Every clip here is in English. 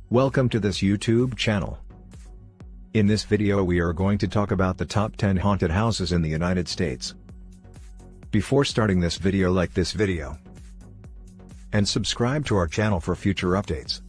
Welcome to this YouTube channel. In this video we are going to talk about the top 10 haunted houses in the United States. Before starting this video, like this video and subscribe to our channel for future updates.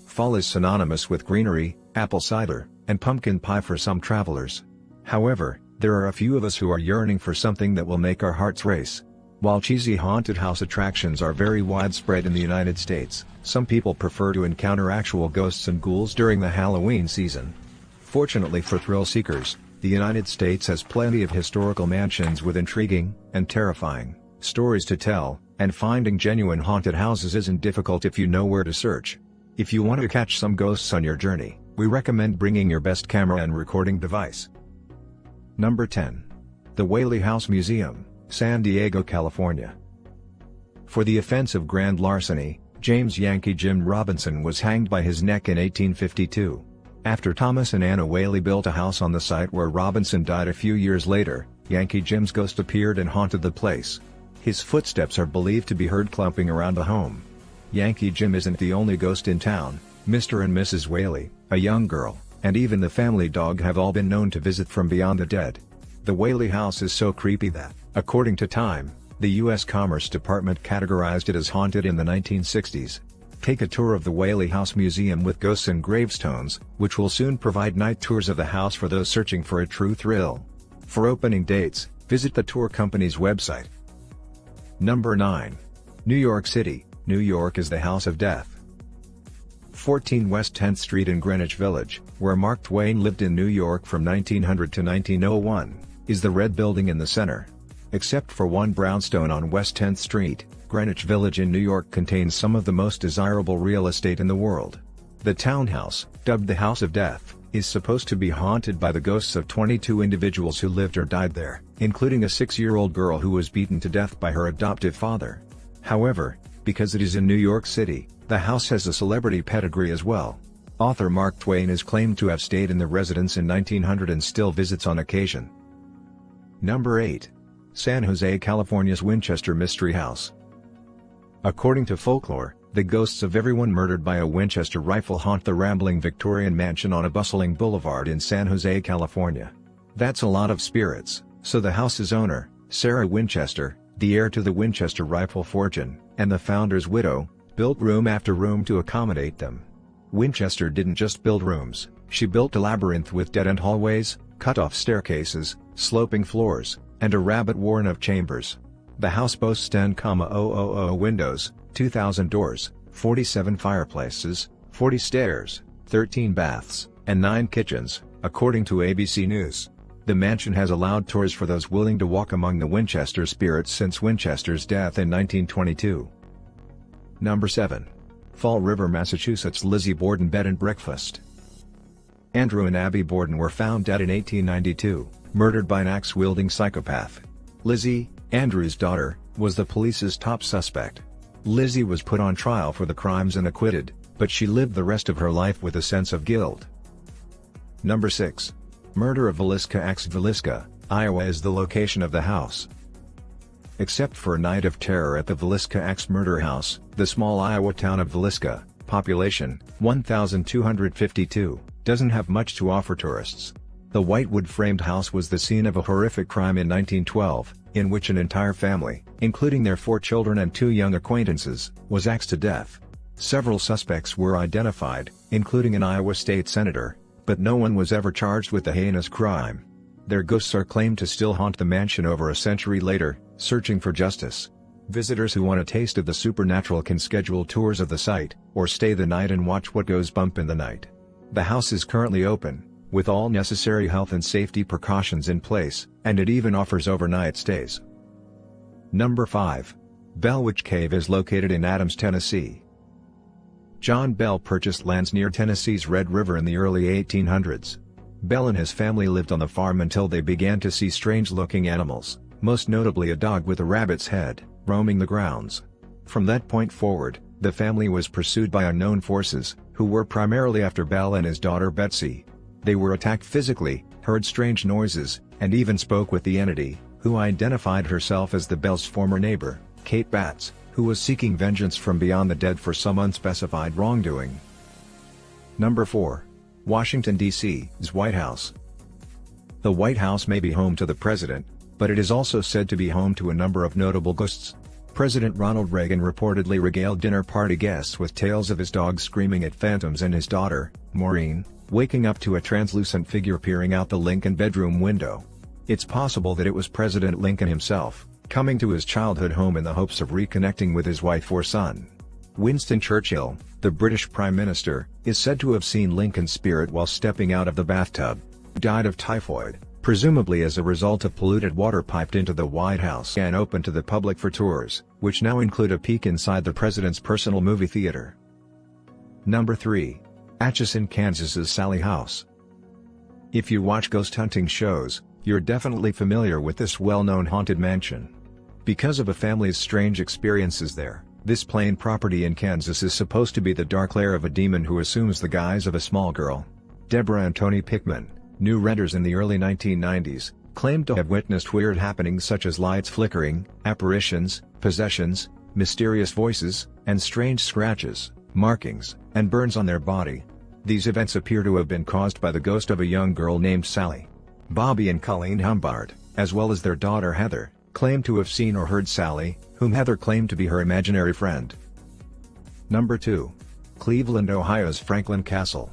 Fall is synonymous with greenery, apple cider, and pumpkin pie for some travelers. However, there are a few of us who are yearning for something that will make our hearts race. While cheesy haunted house attractions are very widespread in the United States, some people prefer to encounter actual ghosts and ghouls during the Halloween season. Fortunately for thrill seekers, the United States has plenty of historical mansions with intriguing and terrifying stories to tell, and finding genuine haunted houses isn't difficult if you know where to search. If you want to catch some ghosts on your journey, we recommend bringing your best camera and recording device. Number 10. The Whaley House Museum, San Diego, California. For the offense of grand larceny, James "Yankee Jim" Robinson was hanged by his neck in 1852. After Thomas and Anna Whaley built a house on the site where Robinson died a few years later, Yankee Jim's ghost appeared and haunted the place. His footsteps are believed to be heard clumping around the home. Yankee Jim isn't the only ghost in town. Mr. and Mrs. Whaley, a young girl, and even the family dog have all been known to visit from beyond the dead. The Whaley house is so creepy that, according to Time, the U.S. Commerce Department categorized it as haunted in the 1960s. Take a tour of the Whaley House Museum with ghosts and gravestones, which will soon provide night tours of the house for those searching for a true thrill. For opening dates, visit the tour company's website. Number 9. New York City, New York is the House of Death. 14 West 10th Street in Greenwich Village, where Mark Twain lived in New York from 1900 to 1901, is the red building in the center. Except for one brownstone on West 10th Street, Greenwich Village in New York contains some of the most desirable real estate in the world. The townhouse, dubbed the House of Death, is supposed to be haunted by the ghosts of 22 individuals who lived or died there, including a 6-year-old girl who was beaten to death by her adoptive father. However, because it is in New York City, the house has a celebrity pedigree as well. Author Mark Twain is claimed to have stayed in the residence in 1900 and still visits on occasion. Number 8. San Jose, California's Winchester Mystery House. According to folklore, the ghosts of everyone murdered by a Winchester rifle haunt the rambling Victorian mansion on a bustling boulevard in San Jose, California. That's a lot of spirits, so the house's owner, Sarah Winchester, the heir to the Winchester rifle fortune, and the founder's widow, built room after room to accommodate them. Winchester didn't just build rooms, she built a labyrinth with dead-end hallways, cut-off staircases, sloping floors, and a rabbit warren of chambers. The house boasts 10,000 windows, 2,000 doors, 47 fireplaces, 40 stairs, 13 baths, and 9 kitchens, according to ABC News. The mansion has allowed tours for those willing to walk among the Winchester spirits since Winchester's death in 1922. Number 7. Fall River, Massachusetts, Lizzie Borden Bed and Breakfast. Andrew and Abby Borden were found dead in 1892, murdered by an axe-wielding psychopath. Lizzie, Andrew's daughter, was the police's top suspect. Lizzie was put on trial for the crimes and acquitted, but she lived the rest of her life with a sense of guilt. Number 6. Murder of Villisca Axe. Villisca, Iowa is the location of the house. Except for a night of terror at the Villisca Axe murder house, the small Iowa town of Villisca, population 1,252, doesn't have much to offer tourists. The whitewood framed house was the scene of a horrific crime in 1912, in which an entire family, including their 4 children and 2 young acquaintances, was axed to death. Several suspects were identified, including an Iowa state senator, but no one was ever charged with the heinous crime. Their ghosts are claimed to still haunt the mansion over a century later, searching for justice. Visitors who want a taste of the supernatural can schedule tours of the site, or stay the night and watch what goes bump in the night. The house is currently open, with all necessary health and safety precautions in place, and it even offers overnight stays. Number 5. Bell Witch Cave is located in Adams, Tennessee. John Bell purchased lands near Tennessee's Red River in the early 1800s. Bell and his family lived on the farm until they began to see strange-looking animals, most notably a dog with a rabbit's head, roaming the grounds. From that point forward, the family was pursued by unknown forces, who were primarily after Bell and his daughter Betsy. They were attacked physically, heard strange noises, and even spoke with the entity, who identified herself as the Bells' former neighbor, Kate Batts, who was seeking vengeance from beyond the dead for some unspecified wrongdoing. Number 4. Washington, D.C.'s White House. The White House may be home to the president, but it is also said to be home to a number of notable ghosts. President Ronald Reagan reportedly regaled dinner party guests with tales of his dog screaming at phantoms and his daughter, Maureen, waking up to a translucent figure peering out the Lincoln bedroom window. It's possible that it was President Lincoln himself, coming to his childhood home in the hopes of reconnecting with his wife or son. Winston Churchill, the British Prime Minister, is said to have seen Lincoln's spirit while stepping out of the bathtub. Died of typhoid, presumably as a result of polluted water piped into the White House and open to the public for tours, which now include a peek inside the president's personal movie theater. Number 3. Atchison, Kansas's Sallie House. If you watch ghost hunting shows, you're definitely familiar with this well-known haunted mansion. Because of a family's strange experiences there, this plain property in Kansas is supposed to be the dark lair of a demon who assumes the guise of a small girl. Deborah and Tony Pickman, new renters in the early 1990s, claimed to have witnessed weird happenings such as lights flickering, apparitions, possessions, mysterious voices, and strange scratches, markings, and burns on their body. These events appear to have been caused by the ghost of a young girl named Sallie. Bobby and Colleen Humbard, as well as their daughter Heather, claimed to have seen or heard Sallie, whom Heather claimed to be her imaginary friend. Number 2. Cleveland, Ohio's Franklin Castle.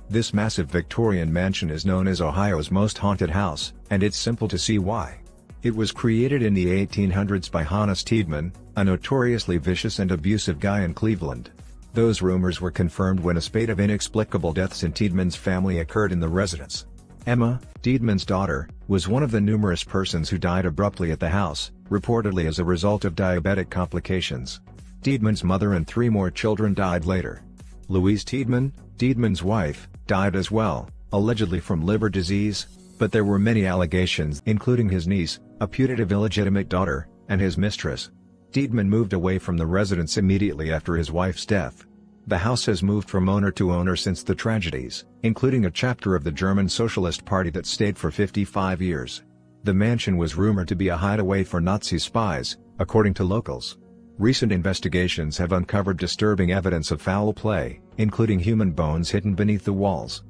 This massive Victorian mansion is known as Ohio's most haunted house, and it's simple to see why. It was created in the 1800s by Hannes Tiedemann, a notoriously vicious and abusive guy in Cleveland. Those rumors were confirmed when a spate of inexplicable deaths in Tiedemann's family occurred in the residence. Emma, Tiedemann's daughter, was one of the numerous persons who died abruptly at the house, reportedly as a result of diabetic complications. Tiedemann's mother and 3 more children died later. Louise Tiedemann, Tiedemann's wife, died as well, allegedly from liver disease, but there were many allegations including his niece, a putative illegitimate daughter, and his mistress. Tiedemann moved away from the residence immediately after his wife's death. The house has moved from owner to owner since the tragedies, including a chapter of the German Socialist Party that stayed for 55 years. The mansion was rumored to be a hideaway for Nazi spies, according to locals. Recent investigations have uncovered disturbing evidence of foul play, including human bones hidden beneath the walls.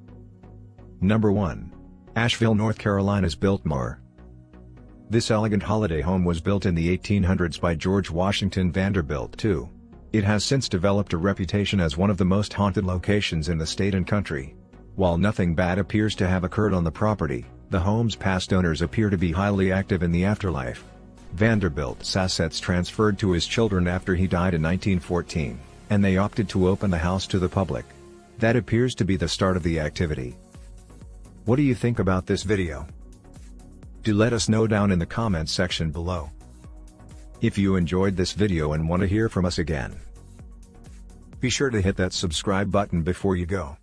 Number 1. Asheville, North Carolina's Biltmore. This elegant holiday home was built in the 1800s by George Washington Vanderbilt II. It has since developed a reputation as one of the most haunted locations in the state and country. While nothing bad appears to have occurred on the property, the home's past owners appear to be highly active in the afterlife. Vanderbilt's assets transferred to his children after he died in 1914, and they opted to open the house to the public. That appears to be the start of the activity. What do you think about this video? Do let us know down in the comments section below. If you enjoyed this video and want to hear from us again, be sure to hit that subscribe button before you go.